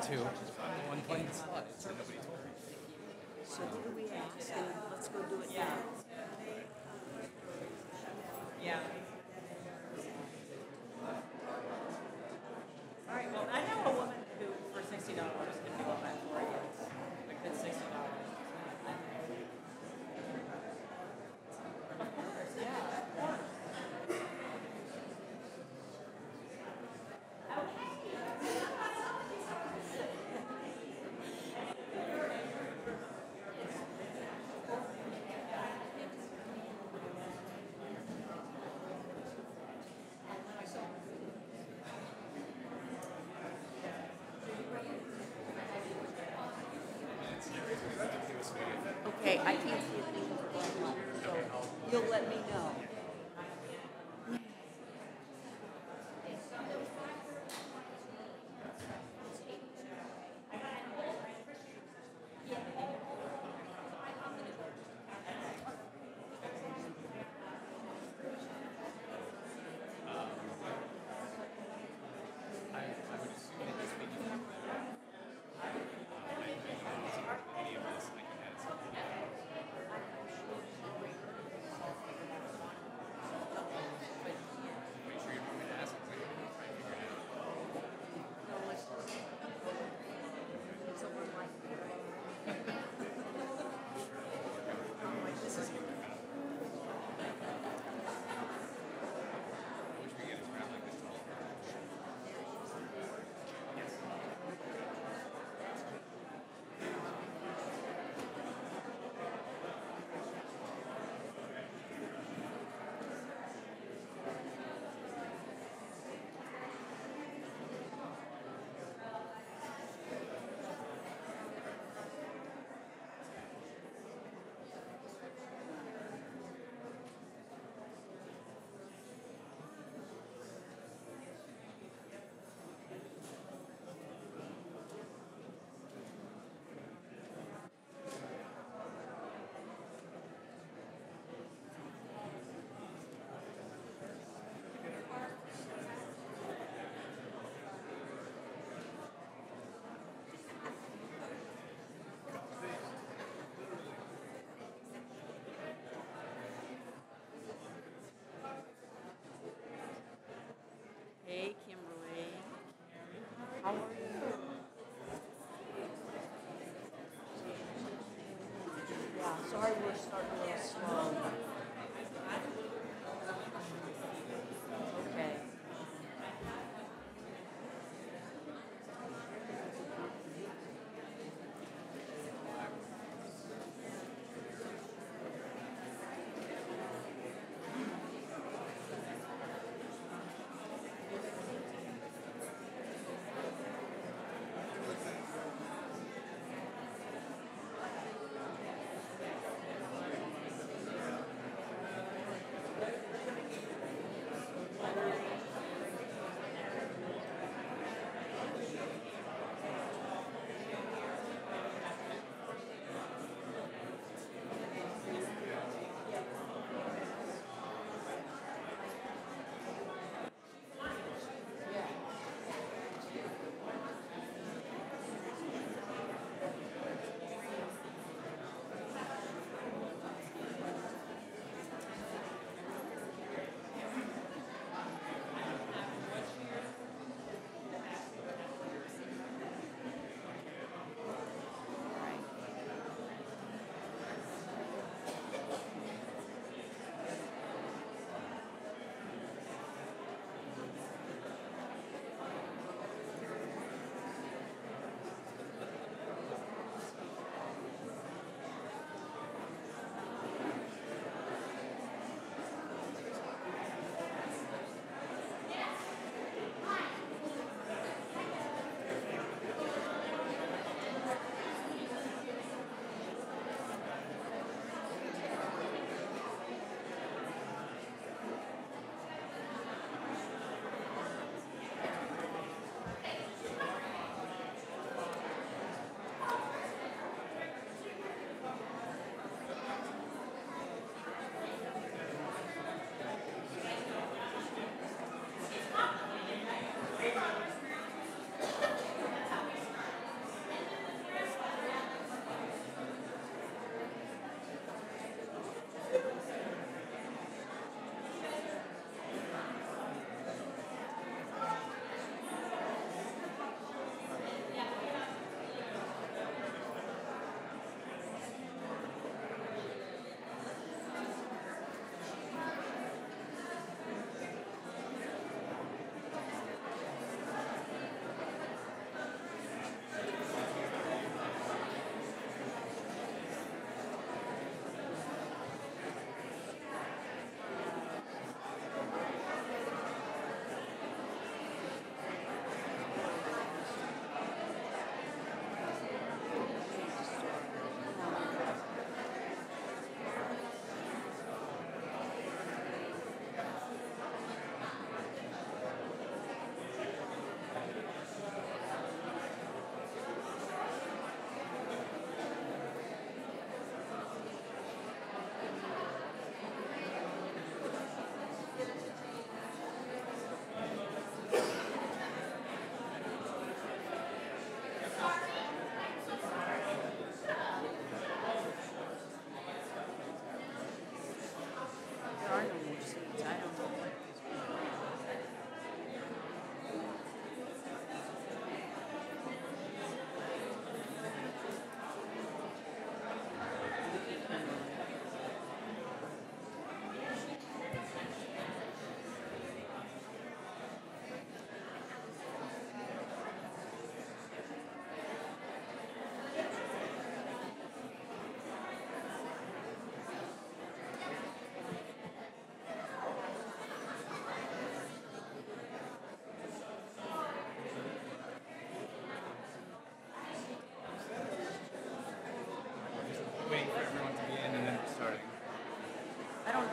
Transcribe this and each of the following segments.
to. I'm the one playing the slides, and nobody told me. So who do we ask? And let's go do it now. Yeah. All right. Well, I know a woman who, for $60, can do all that for you. A good $60. Okay, I can't see a thing going on, so you'll let me know. seats. I don't know what is going on. Waiting for everyone to be in and then starting. I don't know.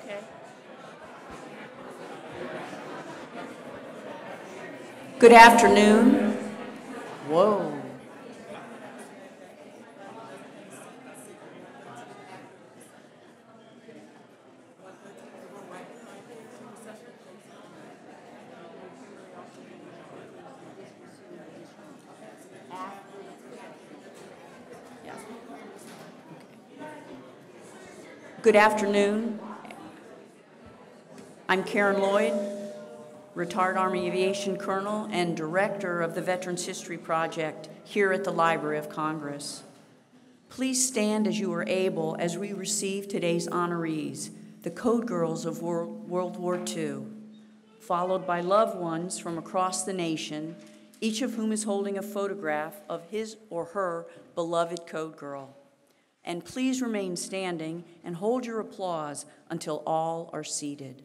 Okay. Okay. Good afternoon. Whoa. Yeah. Good afternoon. I'm Karen Lloyd, retired Army Aviation Colonel and Director of the Veterans History Project here at the Library of Congress. Please stand as you are able as we receive today's honorees, the Code Girls of World War II, followed by loved ones from across the nation, each of whom is holding a photograph of his or her beloved Code Girl. And please remain standing and hold your applause until all are seated.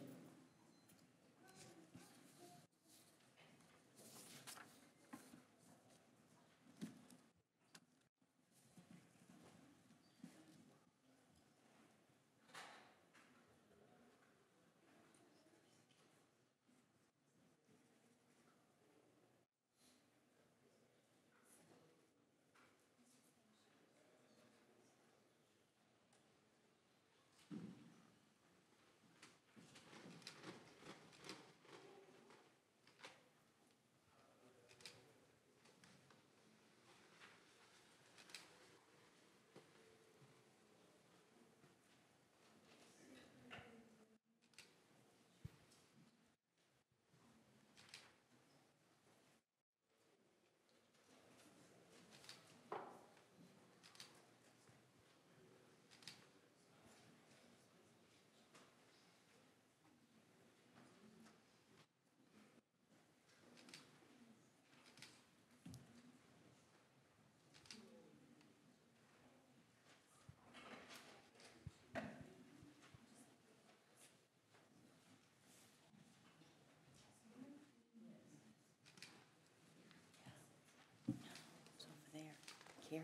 Carrie,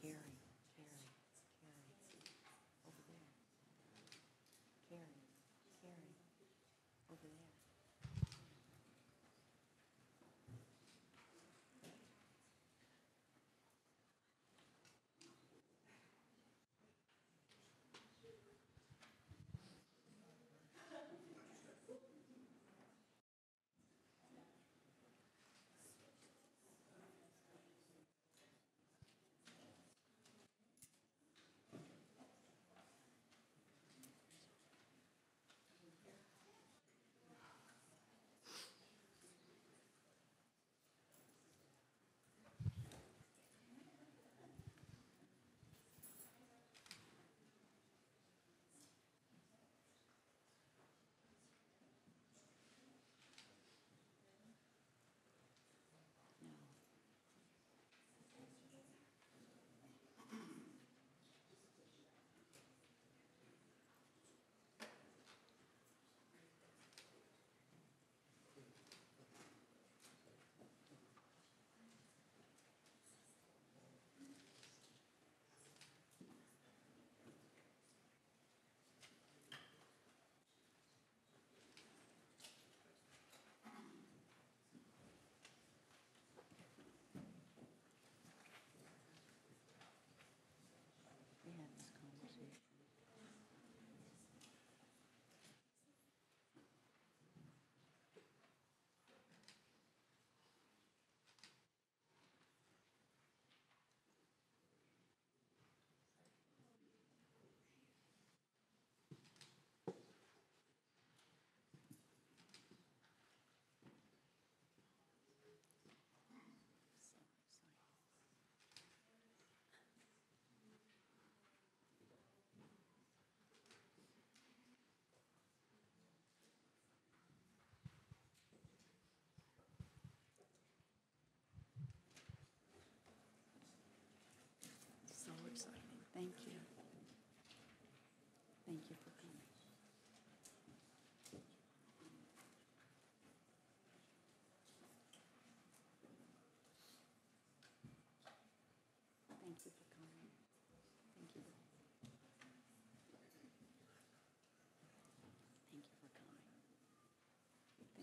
Carrie, Carrie, Carrie, over there. Carrie, Carrie, over there. Thank you for coming. Thank you for coming. Thank you. Thank you for coming. Thank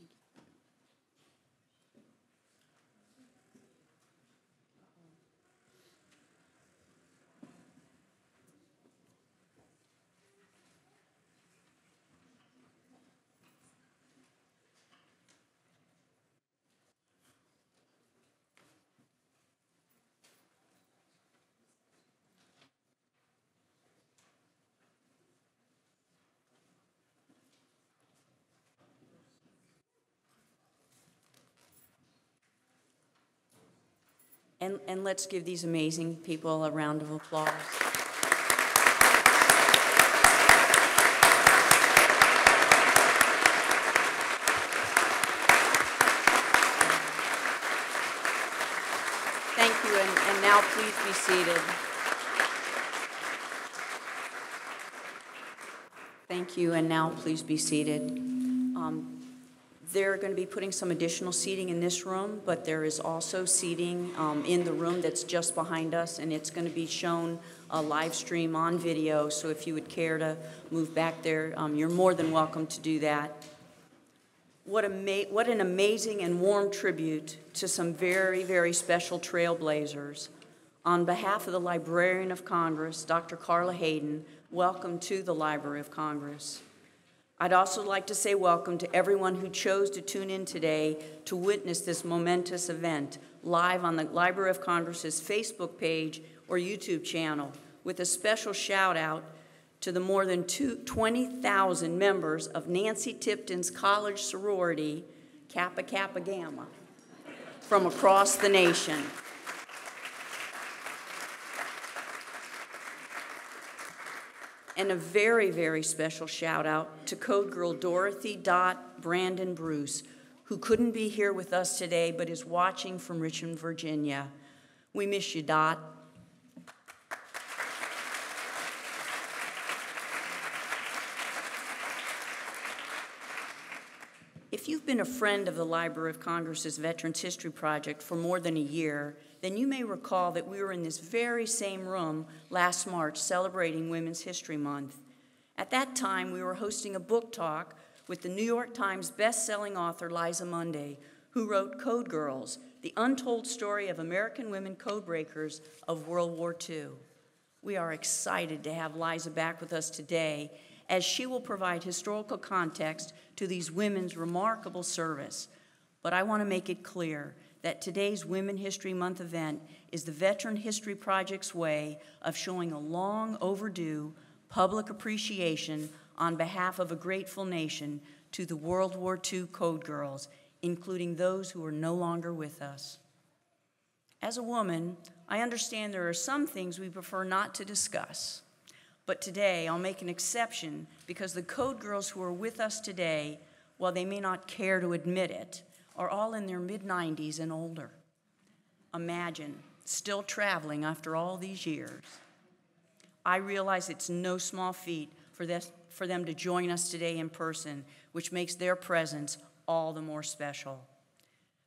you. And let's give these amazing people a round of applause. Thank you, and now please be seated. Thank you, and now please be seated. They're going to be putting some additional seating in this room, but there is also seating in the room that's just behind us, and it's going to be shown a live stream on video, so if you would care to move back there, you're more than welcome to do that. What an amazing and warm tribute to some very, very special trailblazers. On behalf of the Librarian of Congress, Dr. Carla Hayden, welcome to the Library of Congress. I'd also like to say welcome to everyone who chose to tune in today to witness this momentous event live on the Library of Congress's Facebook page or YouTube channel, with a special shout out to the more than 20,000 members of Nancy Tipton's college sorority, Kappa Kappa Gamma, from across the nation. And a very, very special shout out to Code Girl Dorothy Dot Brandon Bruce, who couldn't be here with us today but is watching from Richmond, Virginia. We miss you, Dot. If you've been a friend of the Library of Congress's Veterans History Project for more than a year, then you may recall that we were in this very same room last March celebrating Women's History Month. At that time, we were hosting a book talk with the New York Times best-selling author Liza Mundy, who wrote Code Girls, the untold story of American women codebreakers of World War II. We are excited to have Liza back with us today, as she will provide historical context to these women's remarkable service. But I want to make it clear that today's Women History Month event is the Veteran History Project's way of showing a long overdue public appreciation on behalf of a grateful nation to the World War II Code Girls, including those who are no longer with us. As a woman, I understand there are some things we prefer not to discuss. But today, I'll make an exception because the Code Girls who are with us today, while they may not care to admit it, are all in their mid-90s and older. Imagine, still traveling after all these years. I realize it's no small feat for them to join us today in person, which makes their presence all the more special.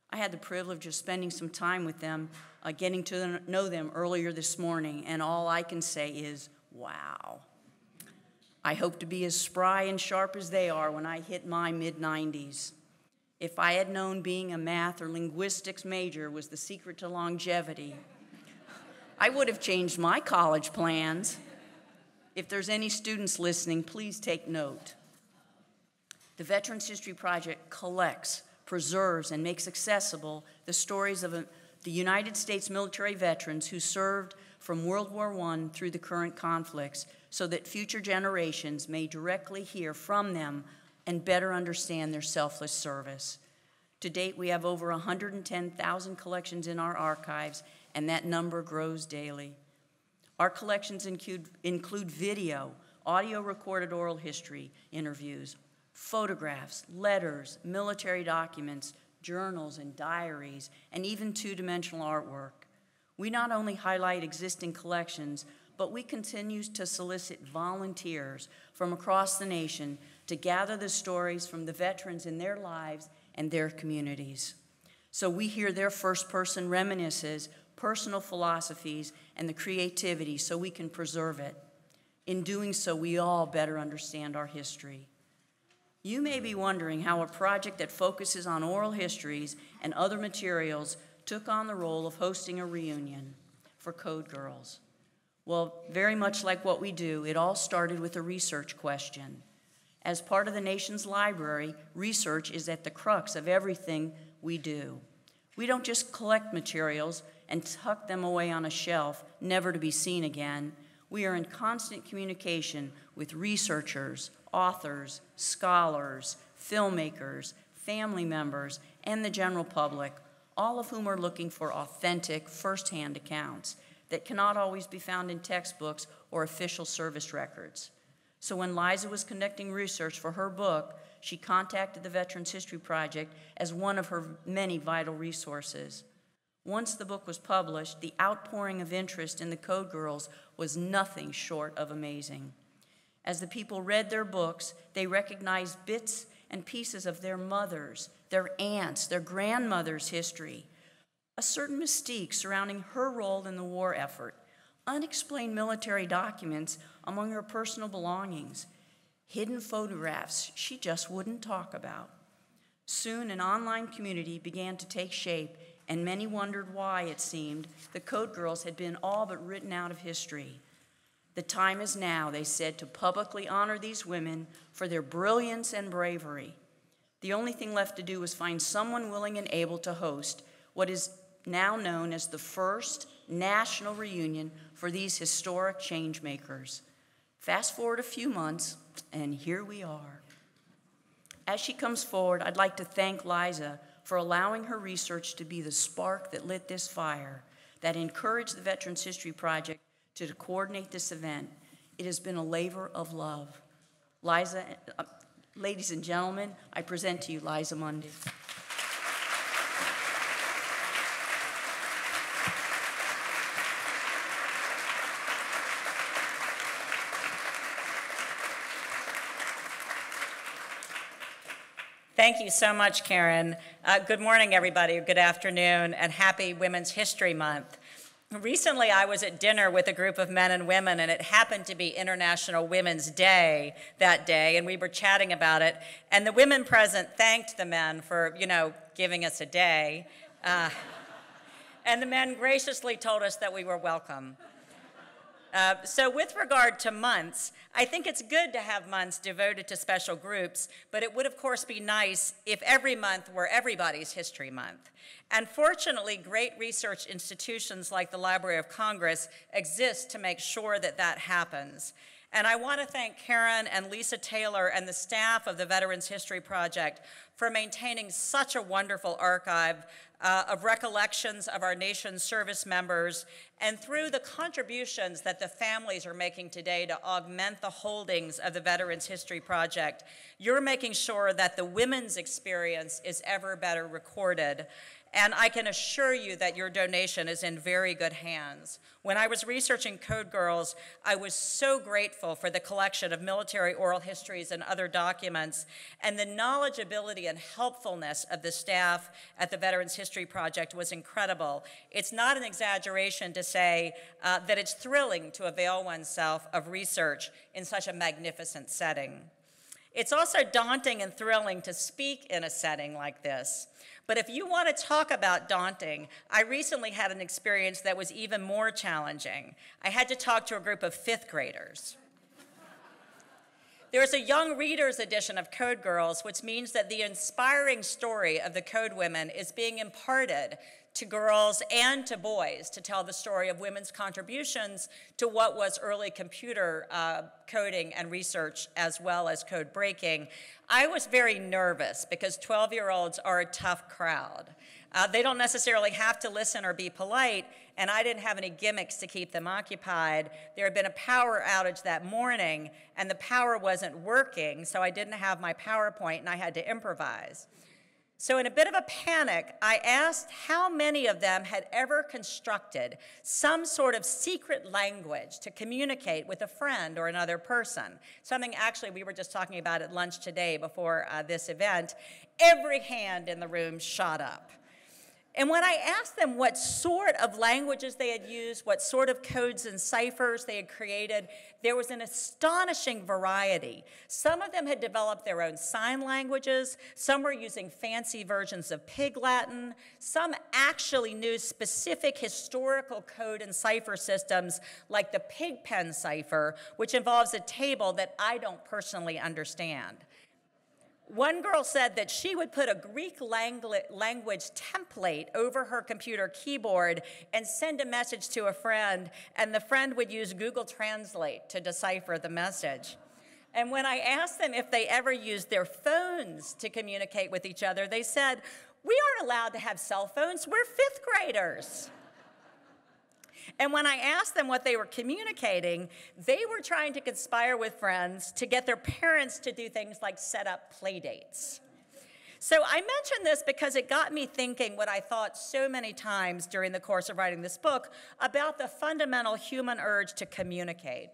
I had the privilege of spending some time with them, getting to know them earlier this morning, and all I can say is, wow. I hope to be as spry and sharp as they are when I hit my mid-90s. If I had known being a math or linguistics major was the secret to longevity, I would have changed my college plans. If there's any students listening, please take note. The Veterans History Project collects, preserves, and makes accessible the stories of the United States military veterans who served from World War I through the current conflicts, so that future generations may directly hear from them and better understand their selfless service. To date, we have over 110,000 collections in our archives, and that number grows daily. Our collections include video, audio-recorded oral history interviews, photographs, letters, military documents, journals and diaries, and even two-dimensional artwork. We not only highlight existing collections, but we continue to solicit volunteers from across the nation to gather the stories from the veterans in their lives and their communities. So we hear their first-person reminiscences, personal philosophies, and the creativity so we can preserve it. In doing so, we all better understand our history. You may be wondering how a project that focuses on oral histories and other materials took on the role of hosting a reunion for Code Girls. Well, very much like what we do, it all started with a research question. As part of the nation's library, research is at the crux of everything we do. We don't just collect materials and tuck them away on a shelf, never to be seen again. We are in constant communication with researchers, authors, scholars, filmmakers, family members, and the general public, all of whom are looking for authentic, first-hand accounts that cannot always be found in textbooks or official service records. So when Liza was conducting research for her book, she contacted the Veterans History Project as one of her many vital resources. Once the book was published, the outpouring of interest in the Code Girls was nothing short of amazing. As the people read their books, they recognized bits and pieces of their mothers, their aunts, their grandmother's history, a certain mystique surrounding her role in the war effort, unexplained military documents among her personal belongings, hidden photographs she just wouldn't talk about. Soon an online community began to take shape, and many wondered why, it seemed, the Code Girls had been all but written out of history. The time is now, they said, to publicly honor these women for their brilliance and bravery. The only thing left to do was find someone willing and able to host what is now known as the first national reunion for these historic changemakers. Fast forward a few months, and here we are. As she comes forward, I'd like to thank Liza for allowing her research to be the spark that lit this fire, that encouraged the Veterans History Project to coordinate this event. It has been a labor of love. Liza, ladies and gentlemen, I present to you Liza Mundy. Thank you so much, Karen. Good morning, everybody, good afternoon, and happy Women's History Month. Recently, I was at dinner with a group of men and women, and it happened to be International Women's Day that day, and we were chatting about it, and the women present thanked the men for, giving us a day, and the men graciously told us that we were welcome. So with regard to months, I think it's good to have months devoted to special groups, but it would, of course, be nice if every month were everybody's History Month. And fortunately, great research institutions like the Library of Congress exist to make sure that that happens. And I want to thank Karen and Lisa Taylor and the staff of the Veterans History Project for maintaining such a wonderful archive of recollections of our nation's service members, and through the contributions that the families are making today to augment the holdings of the Veterans History Project, you're making sure that the women's experience is ever better recorded. And I can assure you that your donation is in very good hands. When I was researching Code Girls, I was so grateful for the collection of military oral histories and other documents, and the knowledgeability and helpfulness of the staff at the Veterans History Project was incredible. It's not an exaggeration to say that it's thrilling to avail oneself of research in such a magnificent setting. It's also daunting and thrilling to speak in a setting like this. But if you want to talk about daunting, I recently had an experience that was even more challenging. I had to talk to a group of 5th graders. There's a young readers edition of Code Girls, which means that the inspiring story of the Code Women is being imparted to girls and to boys to tell the story of women's contributions to what was early computer coding and research, as well as code breaking. I was very nervous because 12-year-olds are a tough crowd. They don't necessarily have to listen or be polite, and I didn't have any gimmicks to keep them occupied. There had been a power outage that morning, and the power wasn't working, so I didn't have my PowerPoint, and I had to improvise. So in a bit of a panic, I asked how many of them had ever constructed some sort of secret language to communicate with a friend or another person. Something actually we were just talking about at lunch today before this event. Every hand in the room shot up. And when I asked them what sort of languages they had used, what sort of codes and ciphers they had created, there was an astonishing variety. Some of them had developed their own sign languages. Some were using fancy versions of Pig Latin. Some actually knew specific historical code and cipher systems like the Pigpen cipher, which involves a table that I don't personally understand. One girl said that she would put a Greek language template over her computer keyboard and send a message to a friend, and the friend would use Google Translate to decipher the message. And when I asked them if they ever used their phones to communicate with each other, they said, "We aren't allowed to have cell phones, we're fifth graders." And when I asked them what they were communicating, they were trying to conspire with friends to get their parents to do things like set up play dates. So I mention this because it got me thinking what I thought so many times during the course of writing this book about the fundamental human urge to communicate.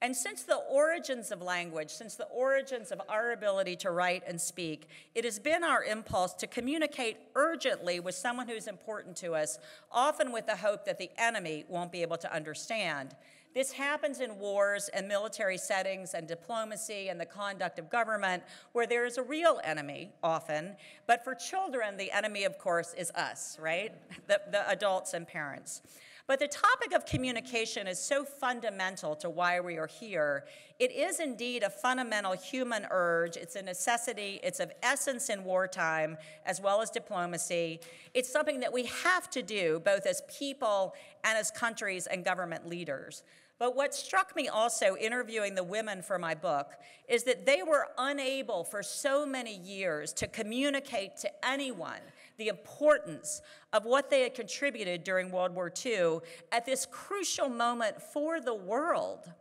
And since the origins of language, since the origins of our ability to write and speak, it has been our impulse to communicate urgently with someone who's important to us, often with the hope that the enemy won't be able to understand. This happens in wars and military settings and diplomacy and the conduct of government, where there is a real enemy, often. But for children, the enemy, of course, is us, right? The adults and parents. But the topic of communication is so fundamental to why we are here. It is indeed a fundamental human urge. It's a necessity. It's of essence in wartime, as well as diplomacy. It's something that we have to do, both as people and as countries and government leaders. But what struck me also interviewing the women for my book is that they were unable for so many years to communicate to anyone the importance of what they had contributed during World War II at this crucial moment for the world.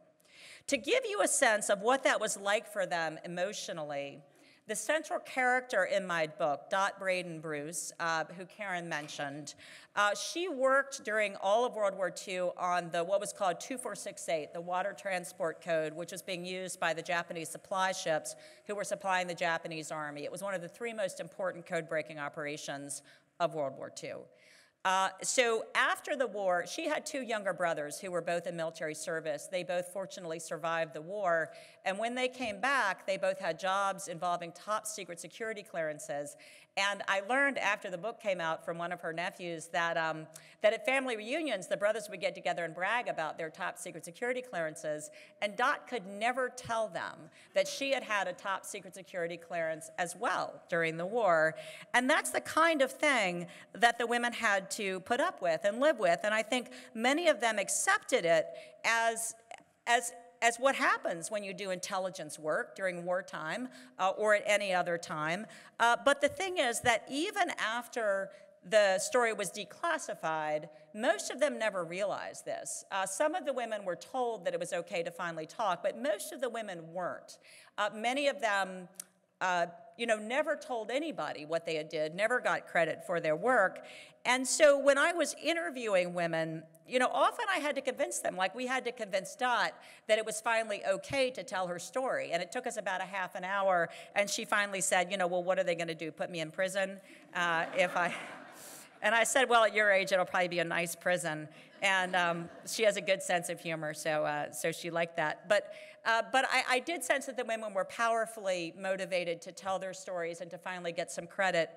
To give you a sense of what that was like for them emotionally, the central character in my book, Dot Braden Bruce, who Karen mentioned, she worked during all of World War II on what was called 2468, the water transport code, which was being used by the Japanese supply ships who were supplying the Japanese army. It was one of the three most important code-breaking operations of World War II. So after the war, she had two younger brothers who were both in military service. They both fortunately survived the war. And when they came back, they both had jobs involving top secret security clearances. And I learned after the book came out from one of her nephews that at family reunions, the brothers would get together and brag about their top secret security clearances. And Dot could never tell them that she had had a top secret security clearance as well during the war. And that's the kind of thing that the women had to put up with and live with. And I think many of them accepted it as what happens when you do intelligence work during wartime or at any other time. But the thing is that even after the story was declassified, most of them never realized this. Some of the women were told that it was okay to finally talk, but most of the women weren't. Many of them never told anybody what they did, never got credit for their work. And so when I was interviewing women, often I had to convince them, like we had to convince Dot that it was finally okay to tell her story. And it took us about a half an hour, and she finally said, well, what are they going to do, put me in prison if I... And I said, well, at your age, it'll probably be a nice prison. And she has a good sense of humor, so she liked that. But I did sense that the women were powerfully motivated to tell their stories and to finally get some credit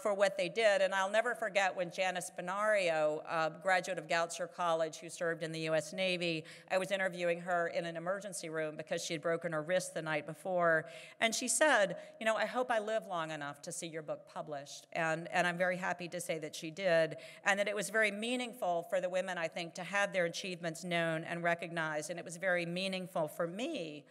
for what they did. And I'll never forget when Janice Benario, a graduate of Goucher College who served in the U.S. Navy, I was interviewing her in an emergency room because she had broken her wrist the night before. And she said, I hope I live long enough to see your book published. And I'm very happy to say that she did, and that it was very meaningful for the women, I think, to have their achievements known and recognized. And it was very meaningful for me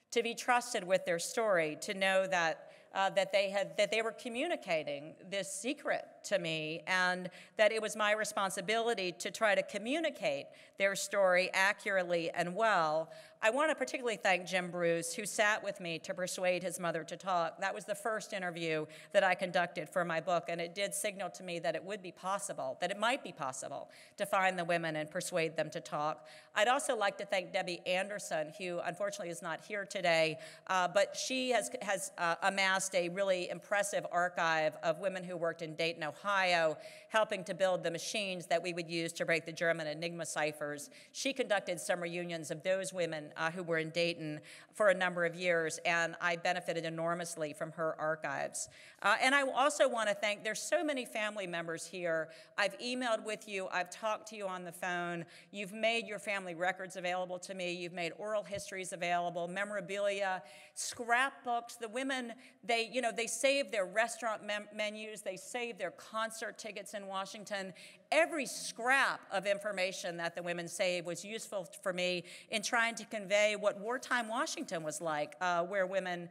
to be trusted with their story, to know that that they were communicating this secret to me, and that it was my responsibility to try to communicate their story accurately and well. I want to particularly thank Jim Bruce, who sat with me to persuade his mother to talk. That was the first interview that I conducted for my book, and it did signal to me that it would be possible, that it might be possible to find the women and persuade them to talk. I'd also like to thank Debbie Anderson, who unfortunately is not here today, but she has amassed a really impressive archive of women who worked in Dayton, Ohio, helping to build the machines that we would use to break the German Enigma ciphers. She conducted some reunions of those women who were in Dayton for a number of years, and I benefited enormously from her archives. And I also want to thank, there's so many family members here. I've emailed with you, I've talked to you on the phone, you've made your family records available to me, you've made oral histories available, memorabilia, scrapbooks. The women, they saved their restaurant menus, they saved their concert tickets in Washington. Every scrap of information that the women saved was useful for me in trying to convey what wartime Washington was like, where women,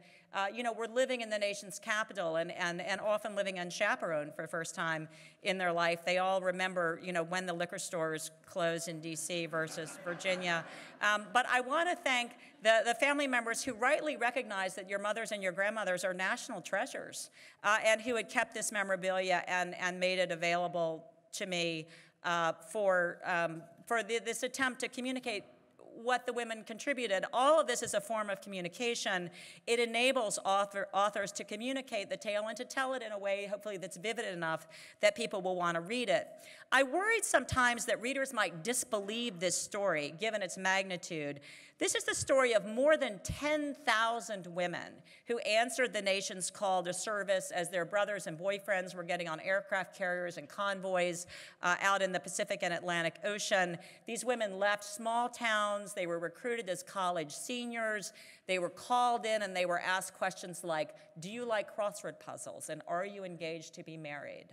were living in the nation's capital and often living unchaperoned for the first time in their life. They all remember, when the liquor stores closed in D.C. versus Virginia. But I want to thank the family members who rightly recognize that your mothers and your grandmothers are national treasures, and who had kept this memorabilia and made it available to me for this attempt to communicate what the women contributed. All of this is a form of communication. It enables authors to communicate the tale and to tell it in a way, hopefully, that's vivid enough that people will want to read it. I worried sometimes that readers might disbelieve this story, given its magnitude. This is the story of more than 10,000 women who answered the nation's call to service as their brothers and boyfriends were getting on aircraft carriers and convoys out in the Pacific and Atlantic Ocean. These women left small towns. They were recruited as college seniors. They were called in and they were asked questions like, do you like crossword puzzles, and are you engaged to be married?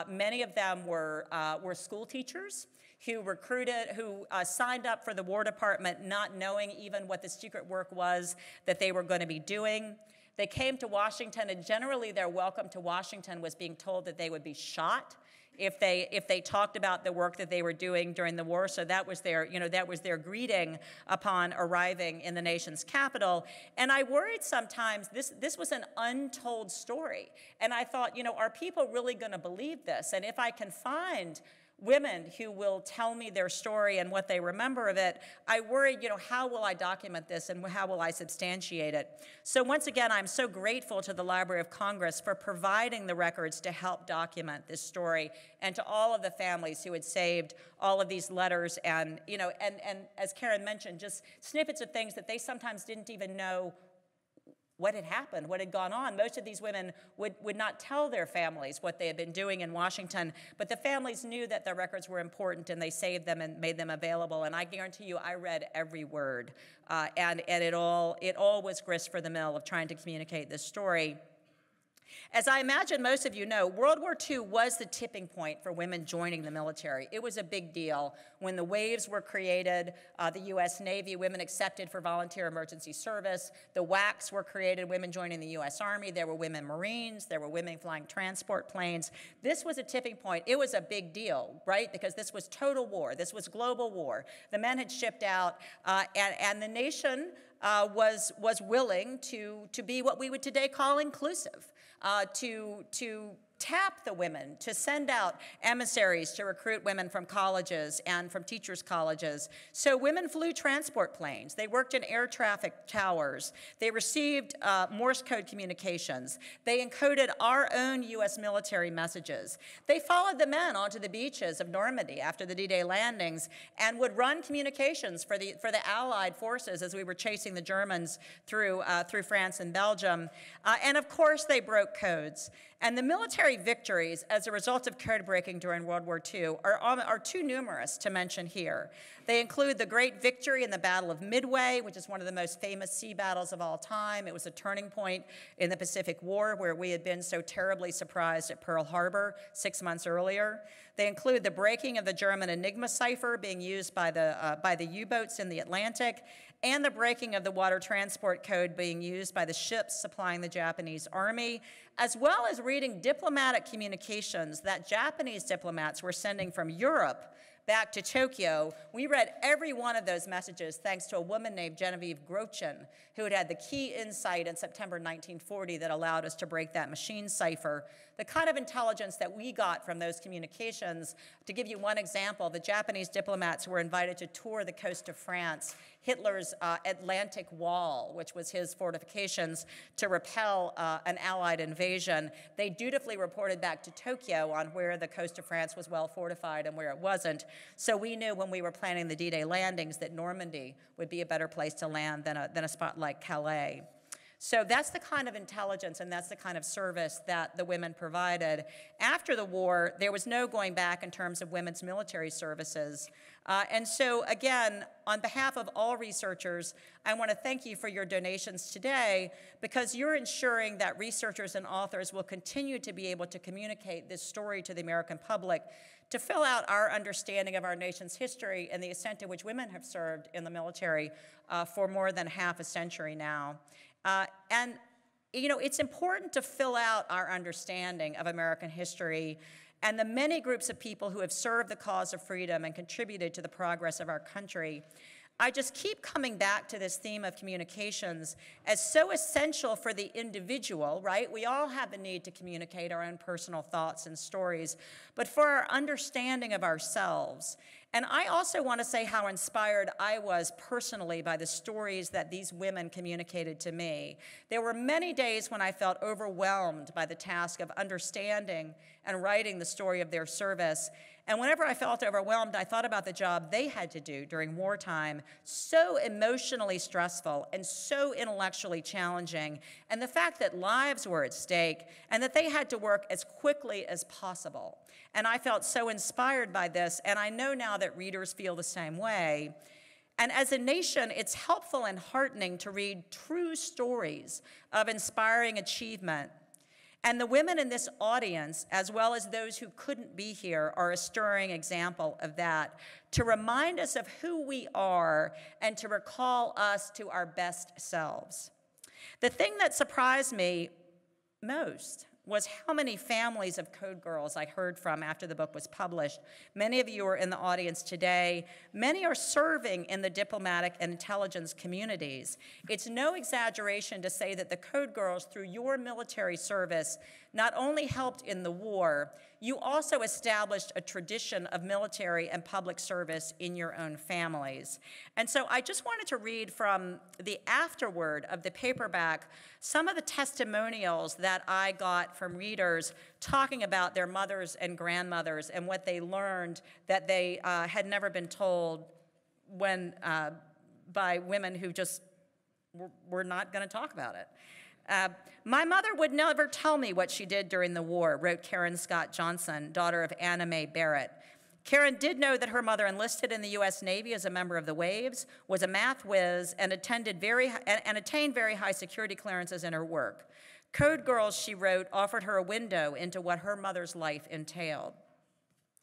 Many of them were school teachers who signed up for the War Department not knowing even what the secret work was that they were going to be doing. They came to Washington, and generally their welcome to Washington was being told that they would be shot if they talked about the work that they were doing during the war. So that was their greeting upon arriving in the nation's capital. And I worried sometimes this was an untold story. And I thought, are people really going to believe this? And if I can find women who will tell me their story and what they remember of it, I worried, how will I document this and how will I substantiate it? So once again, I'm so grateful to the Library of Congress for providing the records to help document this story, and to all of the families who had saved all of these letters and as Karen mentioned, just snippets of things that they sometimes didn't even know what had happened, what had gone on. Most of these women would not tell their families what they had been doing in Washington, but the families knew that their records were important, and they saved them and made them available. And I guarantee you, I read every word, and it all was grist for the mill of trying to communicate this story. As I imagine most of you know, World War II was the tipping point for women joining the military. It was a big deal. When the waves were created, the U.S. Navy, women accepted for volunteer emergency service. The WWIIs were created, women joining the U.S. Army. There were women Marines. There were women flying transport planes. This was a tipping point. It was a big deal, right? Because this was total war. This was global war. The men had shipped out, and the nation was willing to be what we would today call inclusive, to tap the women, to send out emissaries to recruit women from colleges and from teachers' colleges. So women flew transport planes. They worked in air traffic towers. They received Morse code communications. They encoded our own U.S. military messages. They followed the men onto the beaches of Normandy after the D-Day landings and would run communications for the Allied forces as we were chasing the Germans through France and Belgium. And of course, they broke codes. And the military victories as a result of code breaking during World War II are too numerous to mention here. They include the great victory in the Battle of Midway, which is one of the most famous sea battles of all time. It was a turning point in the Pacific War, where we had been so terribly surprised at Pearl Harbor 6 months earlier. They include the breaking of the German Enigma cipher being used by the U-boats in the Atlantic. and the breaking of the water transport code being used by the ships supplying the Japanese army, as well as reading diplomatic communications that Japanese diplomats were sending from Europe back to Tokyo. We read every one of those messages thanks to a woman named Genevieve Grochin, who had had the key insight in September 1940 that allowed us to break that machine cipher. The kind of intelligence that we got from those communications, to give you one example, the Japanese diplomats were invited to tour the coast of France, Hitler's Atlantic Wall, which was his fortifications to repel an Allied invasion. They dutifully reported back to Tokyo on where the coast of France was well fortified and where it wasn't. So we knew when we were planning the D-Day landings that Normandy would be a better place to land than a spot like Calais. So that's the kind of intelligence and that's the kind of service that the women provided. After the war, there was no going back in terms of women's military services. And so again, on behalf of all researchers, I want to thank you for your donations today, because you're ensuring that researchers and authors will continue to be able to communicate this story to the American public, to fill out our understanding of our nation's history and the extent to which women have served in the military for more than half a century now. And, you know, it's important to fill out our understanding of American history and the many groups of people who have served the cause of freedom and contributed to the progress of our country. I just keep coming back to this theme of communications as so essential for the individual, right? We all have the need to communicate our own personal thoughts and stories, but for our understanding of ourselves. And I also want to say how inspired I was personally by the stories that these women communicated to me. There were many days when I felt overwhelmed by the task of understanding and writing the story of their service. And whenever I felt overwhelmed, I thought about the job they had to do during wartime, so emotionally stressful and so intellectually challenging, and the fact that lives were at stake and that they had to work as quickly as possible. And I felt so inspired by this, and I know now that readers feel the same way. And as a nation, it's helpful and heartening to read true stories of inspiring achievement. And the women in this audience, as well as those who couldn't be here, are a stirring example of that, to remind us of who we are and to recall us to our best selves. The thing that surprised me most was how many families of Code Girls I heard from after the book was published. Many of you are in the audience today. Many are serving in the diplomatic and intelligence communities. It's no exaggeration to say that the Code Girls, through your military service, not only helped in the war, you also established a tradition of military and public service in your own families. And so I just wanted to read from the afterword of the paperback some of the testimonials that I got from readers talking about their mothers and grandmothers and what they learned that they had never been told when, by women who just were not going to talk about it. My mother would never tell me what she did during the war, wrote Karen Scott Johnson, daughter of Anna Mae Barrett. Karen did know that her mother enlisted in the U.S. Navy as a member of the WWII, was a math whiz, and attained very high security clearances in her work. Code Girls, she wrote, offered her a window into what her mother's life entailed.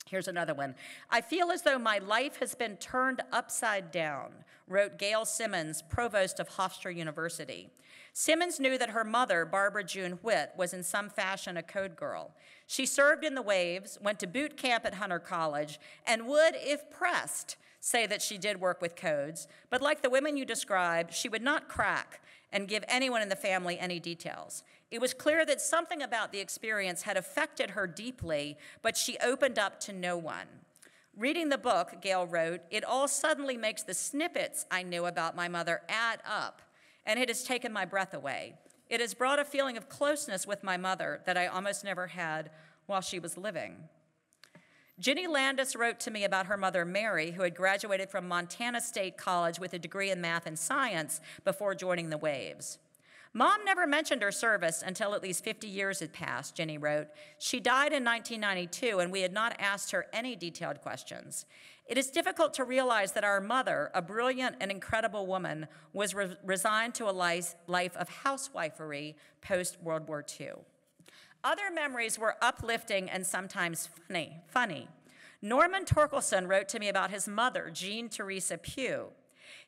Here's another one. I feel as though my life has been turned upside down, wrote Gail Simmons, provost of Hofstra University. Simmons knew that her mother, Barbara June Whitt, was in some fashion a Code Girl. She served in the WWII, went to boot camp at Hunter College, and would, if pressed, say that she did work with codes, but like the women you described, she would not crack and give anyone in the family any details. It was clear that something about the experience had affected her deeply, but she opened up to no one. Reading the book, Gail wrote, it all suddenly makes the snippets I knew about my mother add up, and it has taken my breath away. It has brought a feeling of closeness with my mother that I almost never had while she was living. Ginny Landis wrote to me about her mother, Mary, who had graduated from Montana State College with a degree in math and science before joining the WWII. Mom never mentioned her service until at least 50 years had passed, Ginny wrote. She died in 1992, and we had not asked her any detailed questions. It is difficult to realize that our mother, a brilliant and incredible woman, was resigned to a life of housewifery post-World War II. Other memories were uplifting and sometimes funny. Norman Torkelson wrote to me about his mother, Jean Teresa Pugh.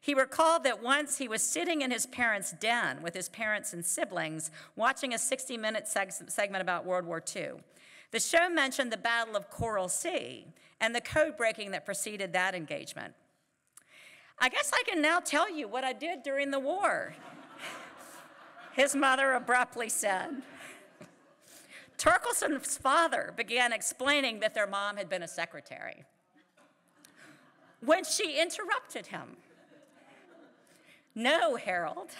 He recalled that once he was sitting in his parents' den with his parents and siblings watching a 60-minute segment about World War II. The show mentioned the Battle of Coral Sea and the code breaking that preceded that engagement. I guess I can now tell you what I did during the war, his mother abruptly said. Torkelson's father began explaining that their mom had been a secretary, when she interrupted him. No, Harold.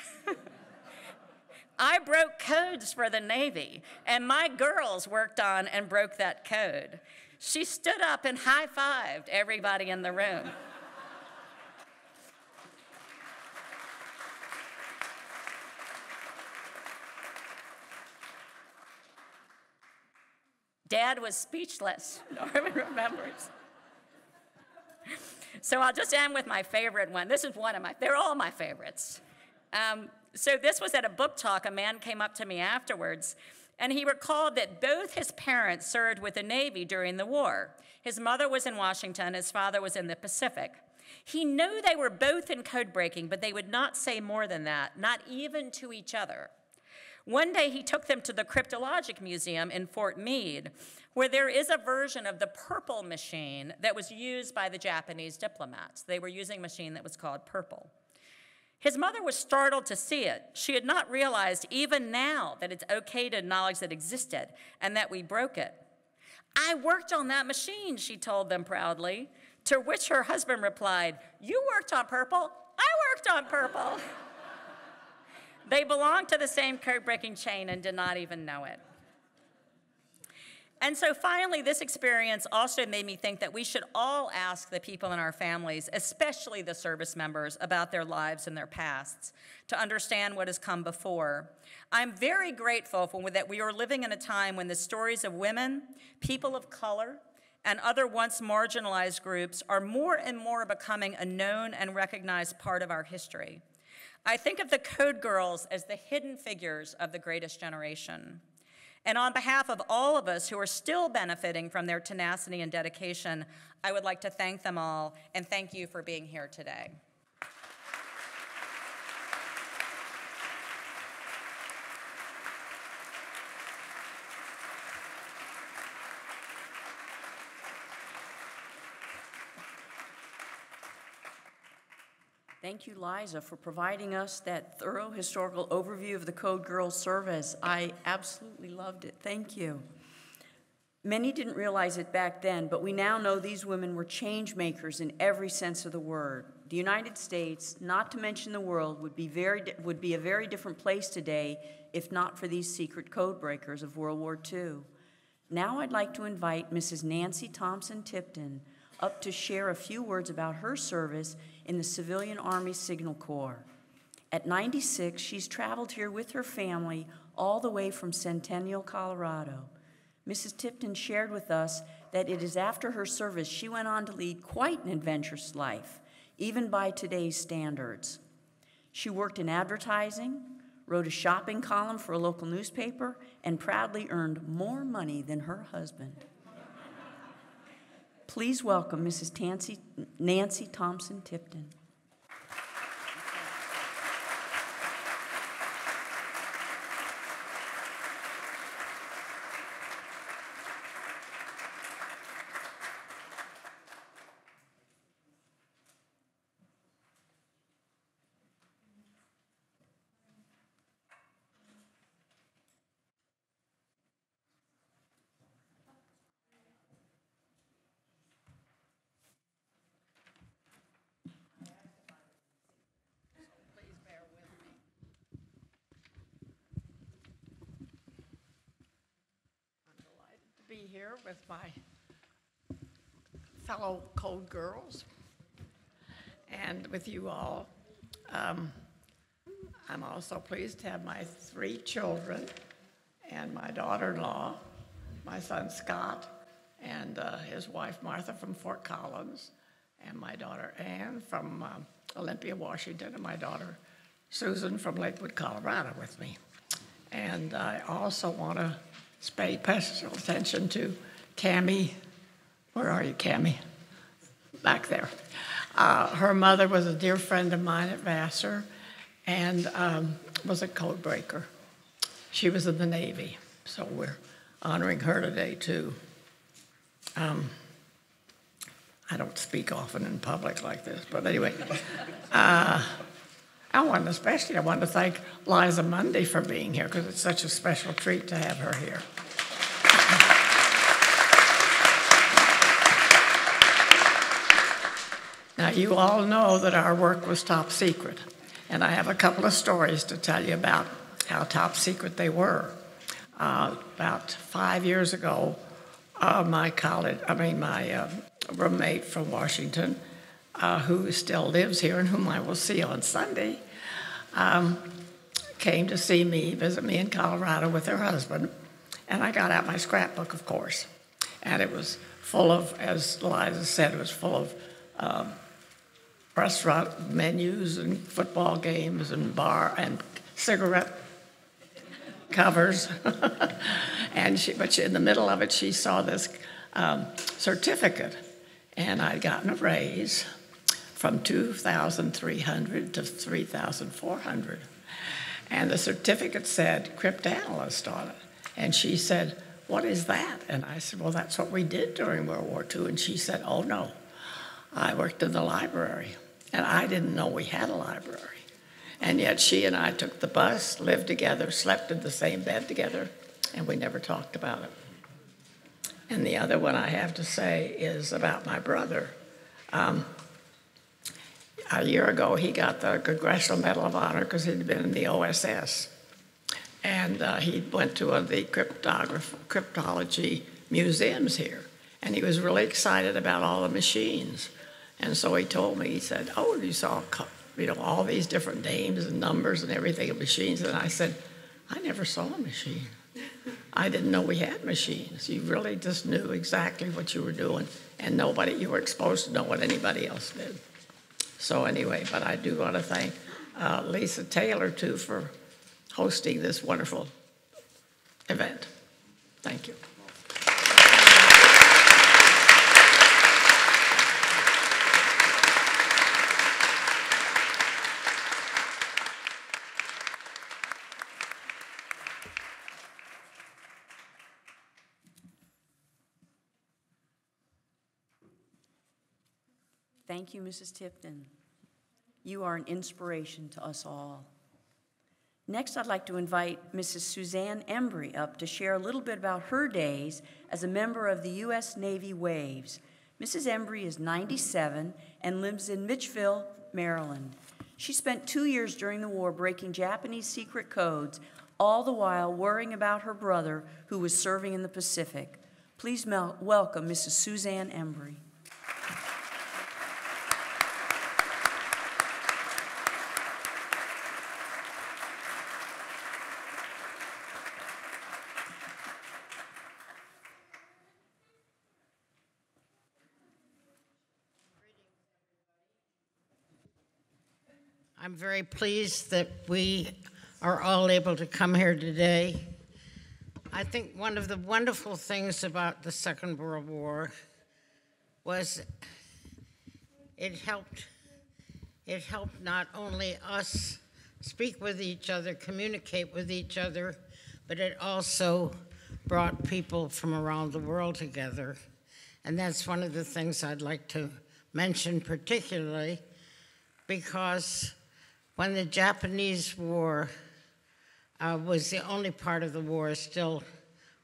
I broke codes for the Navy, and my girls worked on and broke that code. She stood up and high-fived everybody in the room. Dad was speechless. Norman remembers. So I'll just end with my favorite one. This is one of they're all my favorites. So this was at a book talk. A man came up to me afterwards, and he recalled that both his parents served with the Navy during the war. His mother was in Washington, his father was in the Pacific. He knew they were both in code breaking, but they would not say more than that, not even to each other. One day he took them to the Cryptologic Museum in Fort Meade, where there is a version of the purple machine that was used by the Japanese diplomats. They were using a machine that was called purple. His mother was startled to see it. She had not realized even now that it's okay to acknowledge that it existed and that we broke it. I worked on that machine, she told them proudly, to which her husband replied, "You worked on purple? I worked on purple." They belonged to the same code-breaking chain and did not even know it. And so finally, this experience also made me think that we should all ask the people in our families, especially the service members, about their lives and their pasts to understand what has come before. I'm very grateful that we are living in a time when the stories of women, people of color, and other once marginalized groups are more and more becoming a known and recognized part of our history. I think of the Code Girls as the hidden figures of the greatest generation. And on behalf of all of us who are still benefiting from their tenacity and dedication, I would like to thank them all and thank you for being here today. Thank you, Liza, for providing us that thorough historical overview of the Code Girls service. I absolutely loved it. Thank you. Many didn't realize it back then, but we now know these women were change makers in every sense of the word. The United States, not to mention the world, would be a very different place today if not for these secret code breakers of World War II. Now I'd like to invite Mrs. Nancy Thompson Tipton up to share a few words about her service in the Civilian Army Signal Corps. At 96, she's traveled here with her family all the way from Centennial, Colorado. Mrs. Tipton shared with us that it is after her service she went on to lead quite an adventurous life, even by today's standards. She worked in advertising, wrote a shopping column for a local newspaper, and proudly earned more money than her husband. Please welcome Mrs. Nancy Thompson Tipton. Be here with my fellow Code Girls and with you all. I'm also pleased to have my 3 children and my daughter-in-law, my son Scott, and his wife Martha from Fort Collins, and my daughter Ann from Olympia, Washington, and my daughter Susan from Lakewood, Colorado with me. And I also want to pay special attention to Cammie. Where are you, Cammie? Back there. Her mother was a dear friend of mine at Vassar and was a code breaker. She was in the Navy, so we're honoring her today, too. I don't speak often in public like this, but anyway. I want to thank Liza Mundy for being here, because it's such a special treat to have her here. Now, you all know that our work was top secret, and I have a couple of stories to tell you about how top secret they were. About 5 years ago, my roommate from Washington, who still lives here and whom I will see on Sunday, came to see me, visit me in Colorado with her husband, and I got out my scrapbook, of course, and it was full of, as Liza said, it was full of restaurant menus and football games and bar and cigarette covers. But in the middle of it, she saw this certificate, and I'd gotten a raise from $2,300 to $3,400. And the certificate said cryptanalyst on it. And she said, "What is that?" And I said, "Well, that's what we did during World War II." And she said, "Oh, no, I worked in the library." And I didn't know we had a library. And yet she and I took the bus, lived together, slept in the same bed together, and we never talked about it. And the other one I have to say is about my brother. A year ago, he got the Congressional Medal of Honor because he'd been in the OSS. And he went to one of the cryptology museums here. And he was really excited about all the machines. And so he told me, he said, "Oh, you saw all these different names and numbers and everything of machines." And I said, "I never saw a machine. I didn't know we had machines. You really just knew exactly what you were doing, and you were exposed to know what anybody else did." So anyway, but I do want to thank Lisa Taylor, too, for hosting this wonderful event. Thank you. Thank you, Mrs. Tipton. You are an inspiration to us all. Next, I'd like to invite Mrs. Suzanne Embree up to share a little bit about her days as a member of the U.S. Navy Waves. Mrs. Embree is 97 and lives in Mitchville, Maryland. She spent 2 years during the war breaking Japanese secret codes, all the while worrying about her brother who was serving in the Pacific. Please welcome Mrs. Suzanne Embree. I'm very pleased that we are all able to come here today. I think one of the wonderful things about the Second World War was it helped not only us speak with each other, communicate with each other, but it also brought people from around the world together. And that's one of the things I'd like to mention particularly, because when the Japanese War was the only part of the war still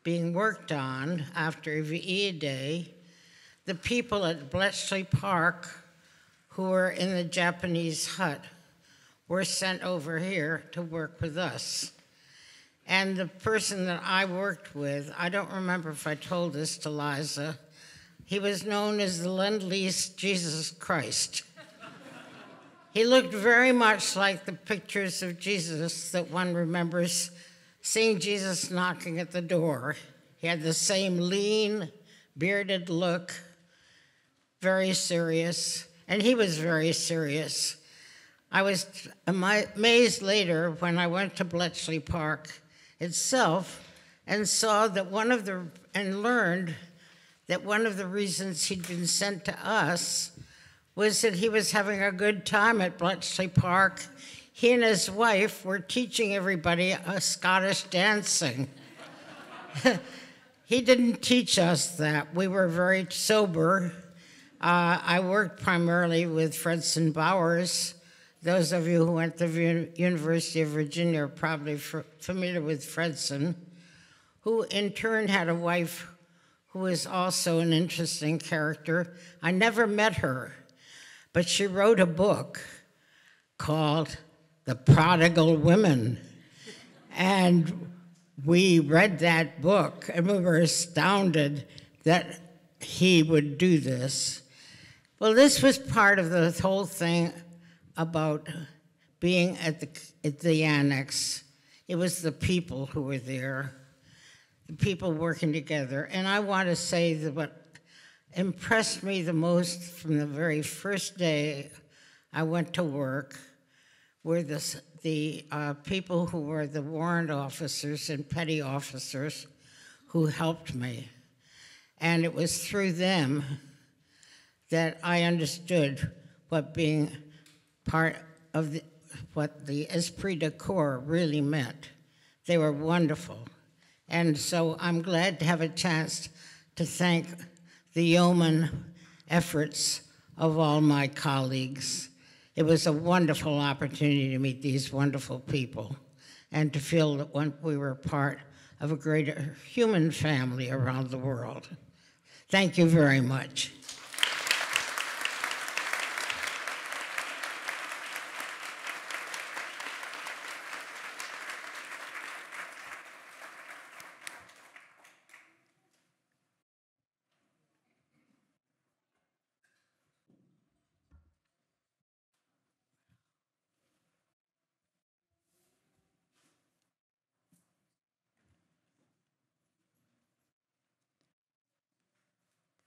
being worked on after VE Day, the people at Bletchley Park who were in the Japanese hut were sent over here to work with us. And the person that I worked with, I don't remember if I told this to Liza, he was known as the Lend-Lease Jesus Christ. He looked very much like the pictures of Jesus that one remembers seeing Jesus knocking at the door. He had the same lean, bearded look, very serious, and he was very serious. I was amazed later when I went to Bletchley Park itself and learned that one of the reasons he'd been sent to us was that he was having a good time at Bletchley Park. He and his wife were teaching everybody a Scottish dancing. He didn't teach us that. We were very sober. I worked primarily with Fredson Bowers. Those of you who went to the University of Virginia are probably familiar with Fredson, who in turn had a wife who was also an interesting character. I never met her, but she wrote a book called The Prodigal Women. And we read that book and we were astounded that he would do this. Well, this was part of the whole thing about being at the annex. It was the people who were there, the people working together. And I want to say that what impressed me the most from the very first day I went to work were the people who were the warrant officers and petty officers who helped me. And it was through them that I understood what being part of what the esprit de corps really meant. They were wonderful. And so I'm glad to have a chance to thank the yeoman efforts of all my colleagues. It was a wonderful opportunity to meet these wonderful people and to feel that we were part of a greater human family around the world. Thank you very much.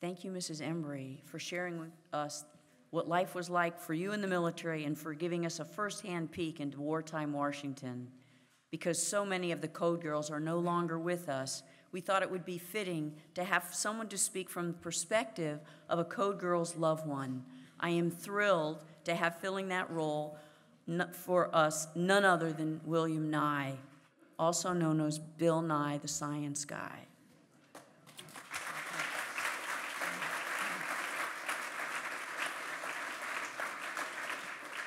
Thank you, Mrs. Embree, for sharing with us what life was like for you in the military and for giving us a firsthand peek into wartime Washington. Because so many of the Code Girls are no longer with us, we thought it would be fitting to have someone to speak from the perspective of a Code Girl's loved one. I am thrilled to have filling that role for us none other than William Nye, also known as Bill Nye, the Science Guy.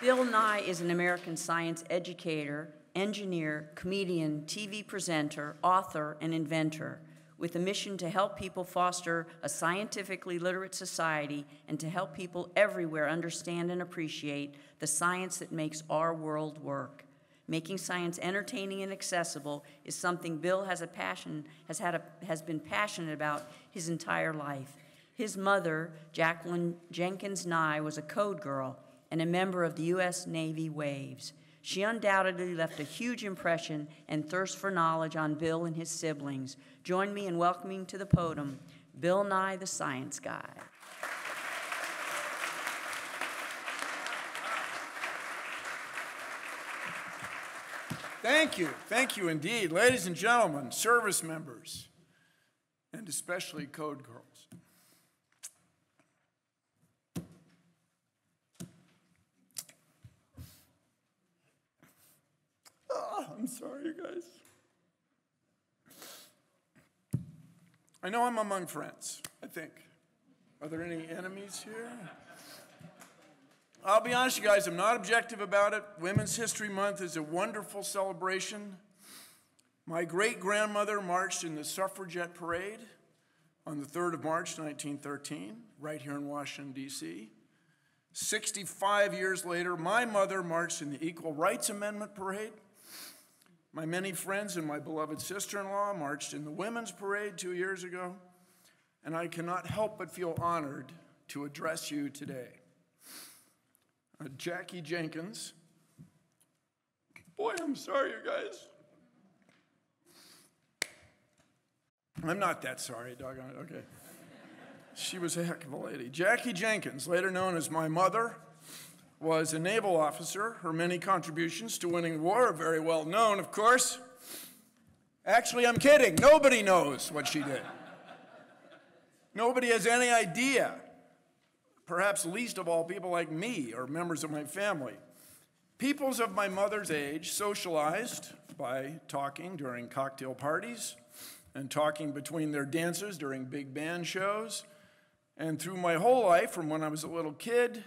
Bill Nye is an American science educator, engineer, comedian, TV presenter, author, and inventor, with a mission to help people foster a scientifically literate society and to help people everywhere understand and appreciate the science that makes our world work. Making science entertaining and accessible is something Bill has been passionate about his entire life. His mother, Jacqueline Jenkins Nye, was a Code Girl and a member of the U.S. Navy Waves. She undoubtedly left a huge impression and thirst for knowledge on Bill and his siblings. Join me in welcoming to the podium Bill Nye, the Science Guy. Thank you indeed. Ladies and gentlemen, service members, and especially Code Girls. I'm sorry, you guys. I know I'm among friends, I think. Are there any enemies here? I'll be honest, you guys, I'm not objective about it. Women's History Month is a wonderful celebration. My great-grandmother marched in the suffragette parade on the 3rd of March, 1913, right here in Washington, D.C. 65 years later, my mother marched in the Equal Rights Amendment parade. My many friends and my beloved sister-in-law marched in the Women's Parade 2 years ago, and I cannot help but feel honored to address you today. Jackie Jenkins. Boy, I'm sorry, you guys. I'm not that sorry, doggone it, okay. She was a heck of a lady. Jackie Jenkins, later known as my mother, was a naval officer. Her many contributions to winning the war are very well known, of course. Actually, I'm kidding. Nobody knows what she did. Nobody has any idea. perhaps least of all people like me or members of my family. Peoples of my mother's age socialized by talking during cocktail parties and talking between their dances during big band shows. And through my whole life, from when I was a little kid,